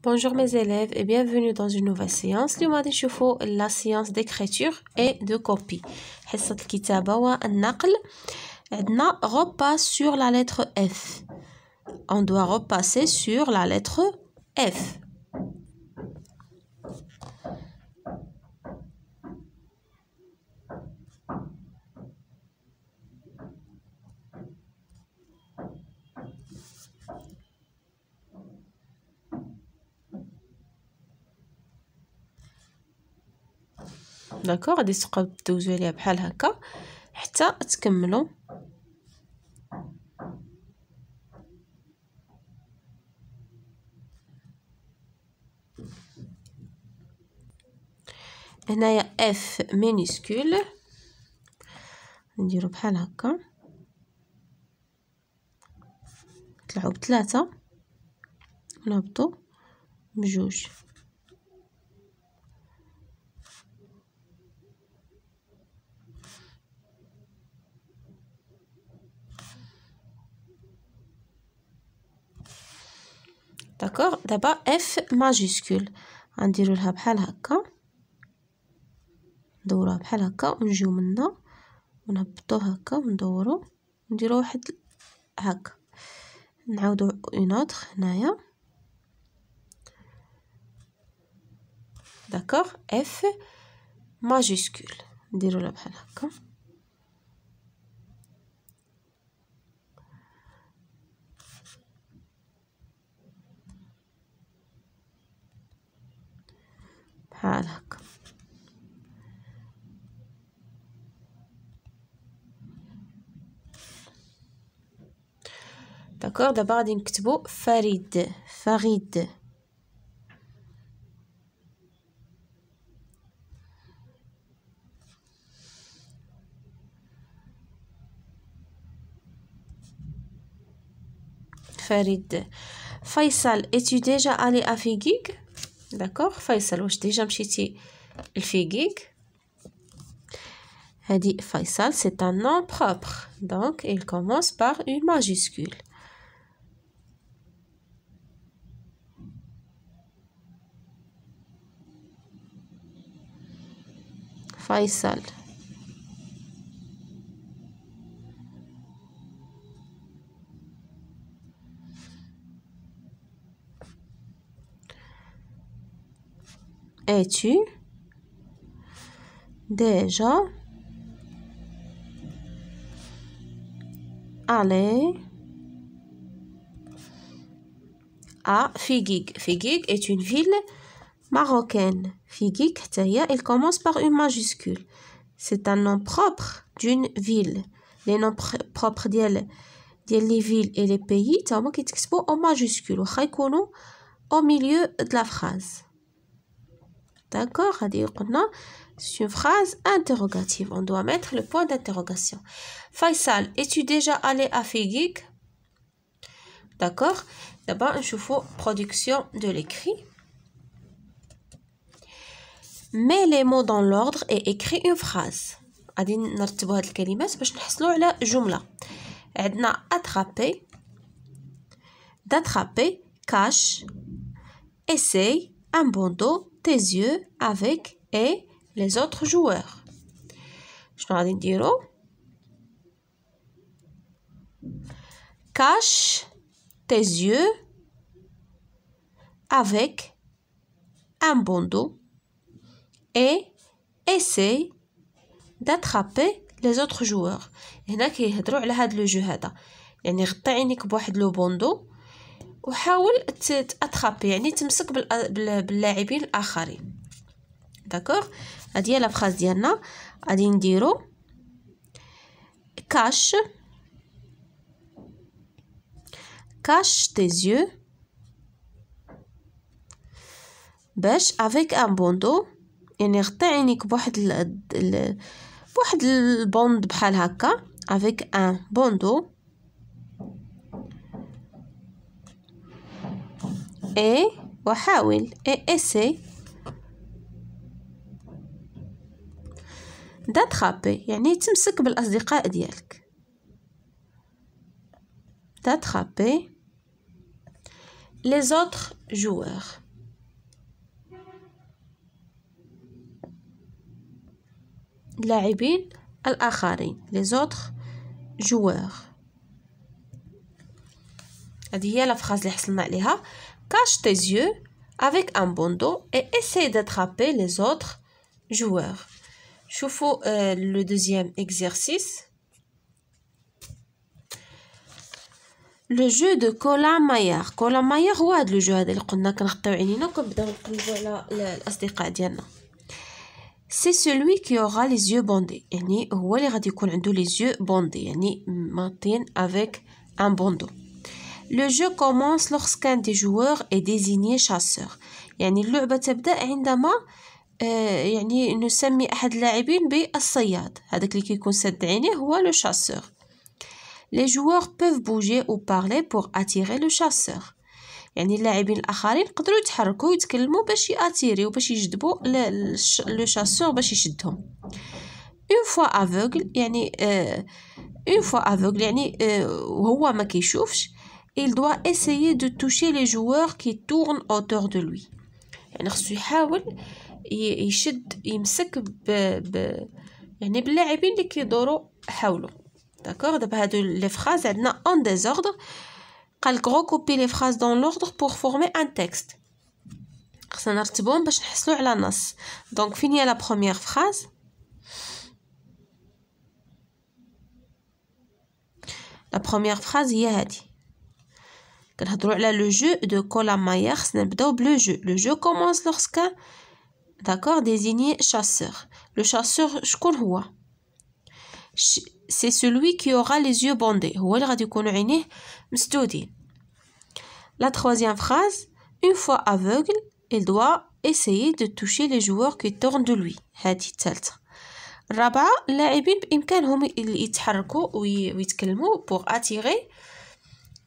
Bonjour mes élèves et bienvenue dans une nouvelle séance. اليوم غادي نشوفوا la séance d'écriture et de copie. حصة الكتابة والنقل. عندنا repasse sur la lettre F. On doit repasser sur la lettre F. داكوغ غادي تبقاو دوزو عليها بحال هكا حتى تكملوا. هنايا اف مينيسكول نديرو بحال هكا، نطلعو بثلاثة ونهبطو بجوج. داكوغ دابا اف ماجيسكول غنديرو لها بحال هكا، ندوروها بحال هكا ونجيو منا ونهبطو هكا وندورو نديرو واحد هكا، نعاودو اون اوتر هنايا. داكوغ اف ماجيسكول نديرو لها بحال هكا، بحال هكا. داكوغ دابا غادي نكتبو فريد، فريد. فريد. فيصل es-tu déjà allé à Figuig؟ داكوغ فيصل واش ديجا مشيتي لفيغيغ؟ هادي فيصل c'est un nom propre donc il commence par une majuscule. فيصل. Es-tu déjà allé à Figuig? Figuig est une ville marocaine. Figuig حتى هي il commence par une majuscule. C'est un nom propre d'une ville. Les noms propres ديال les villes et les pays تا هما كيتكتبوا en majuscule واخا يكونوا au milieu de la phrase. D'accord, c'est une phrase interrogative. On doit mettre le point d'interrogation. Faisal, es-tu déjà allé à Figuig? D'accord. D'abord, je fais production de l'écrit. Mets les mots dans l'ordre et écris une phrase. غادي نرتبوا هاد الكلمات باش نحصلوا على جملة. عندنا attraper, d'attraper, cache, essaye, un bandeau, tes yeux avec et les autres joueurs. شنو غادي نديرو؟ cache tes yeux avec un bandeau et essaye d'attraper les autres joueurs. هنا كيهضروا على هاد لو جو هذا، يعني غطي عينيك بواحد لو بوندو وحاول تاترابي يعني تمسك باللاعبين الاخرين. داكوغ هادي هي لا فراز ديالنا. غادي نديرو cache tes yeux باش avec un bandeau يعني غطي عينيك بواحد بواحد البوند بحال هكا avec un bandeau et وحاول et essaie d'attraper يعني تمسك بالأصدقاء ديالك. d'attraper les autres joueurs. اللاعبين الآخرين les autres joueurs. هذه هي la phrase اللي حصلنا عليها. Cache tes yeux avec un bandeau et essaie d'attraper les autres joueurs. شوفوا le deuxième exercice. Le jeu de Colin-Maillard. Colin-Maillard هو هذا الجو هذا اللي قلنا كنغطيو عينينا وكنبداو نقلبوا على الأصدقاء ديالنا. C'est celui qui aura les yeux bandés. يعني هو اللي غادي يكون عنده les yeux bandés يعني مغطين avec un bandeau. Le jeu commence lorsqu'un des joueurs est désigné chasseur. يعني اللعبة تبدأ عندما يعني نسمي أحد اللاعبين بالصياد. هذاك اللي كيكون سد عينيه هو le chasseur. Les joueurs peuvent bouger ou parler pour attirer le chasseur. يعني اللاعبين الآخرين يقدروا يتحركوا ويتكلموا باش ياتيريو باش يجذبوا le chasseur باش يشدهم. Une fois aveugle يعني une fois aveugle يعني وهو ما كيشوفش. Il doit essayer de toucher les joueurs qui tournent autour de lui. يعني خصو يحاول يشد يمسك يعني باللاعبين اللي كيدوروا حوله. داكوغ دابا هادو لي فراز عندنا en désordre. قالك recouper les phrases dans l'ordre pour former un texte. خصنا نرتبهم باش نحصلوا على نص. دونك فين هي la première phrase. La première phrase هي هادي. كنهضروا على le jeu de Colin-Maillard. خصنا نبداو بلو جو. Le jeu commence lorsqu'un d'accord désigné chasseur. Le chasseur شكون هو؟ C'est celui qui aura les yeux bandés. هو اللي غادي يكونوا عينيه مسدودين. La troisième phrase. Une fois aveugle, il doit essayer de toucher les joueurs qui tournent de lui. هذه الثالثة. الرابعة اللاعبين بإمكانهم يتحركوا ويتكلموا pour attirer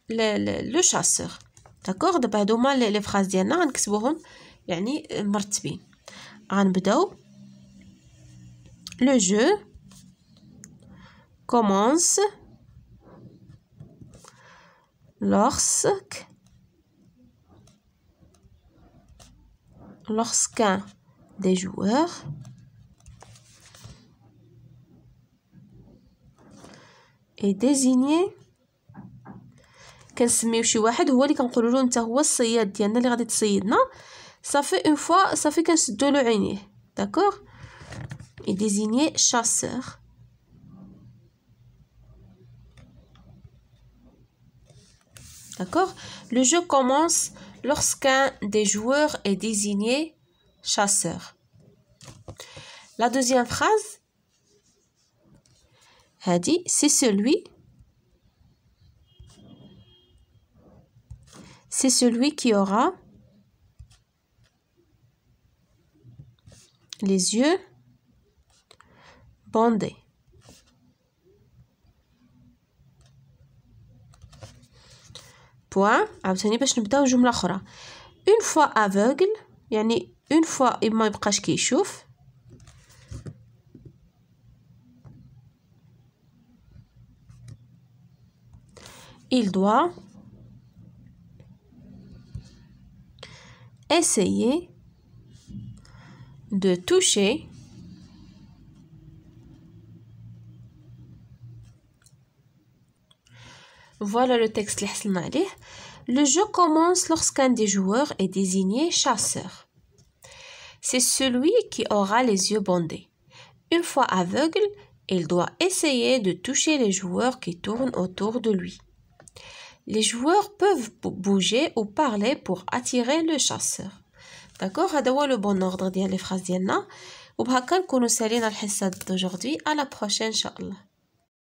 le chasseur. d'accord دابا هادو هما لي فراز ديالنا غنكتبوهم يعني مرتبين. غنبداو. Le jeu commence lorsqu'un des joueurs est désigné. كنسميو شي واحد هو اللي كنقولوا له انت هو الصياد ديالنا اللي غادي تصيدنا. صافي اون فوا صافي كنسدوا له عينيه. داكوغ est désigné chasseur. D'accord? Le jeu commence lorsqu'un des joueurs est désigné chasseur. La deuxième phrase, هادي c'est celui qui aura les yeux bandés. point عاوتاني باش نبداو جملة أخرى. une fois aveugle يعني une fois ما يبقاش كيشوف. il doit essayer de toucher voilà le texte اللي حصلنا عليه. Le jeu commence lorsqu'un des joueurs est désigné chasseur. C'est celui qui aura les yeux bandés. Une fois aveugle, il doit essayer de toucher les joueurs qui tournent autour de lui. Les joueurs peuvent bouger ou parler pour attirer le chasseur. D'accord? هذا هو le bon ordre ديال les phrases ديالنا. وبهكا نكونوا سالينا الحصة d'aujourd'hui. À la prochaine, Inch'Allah.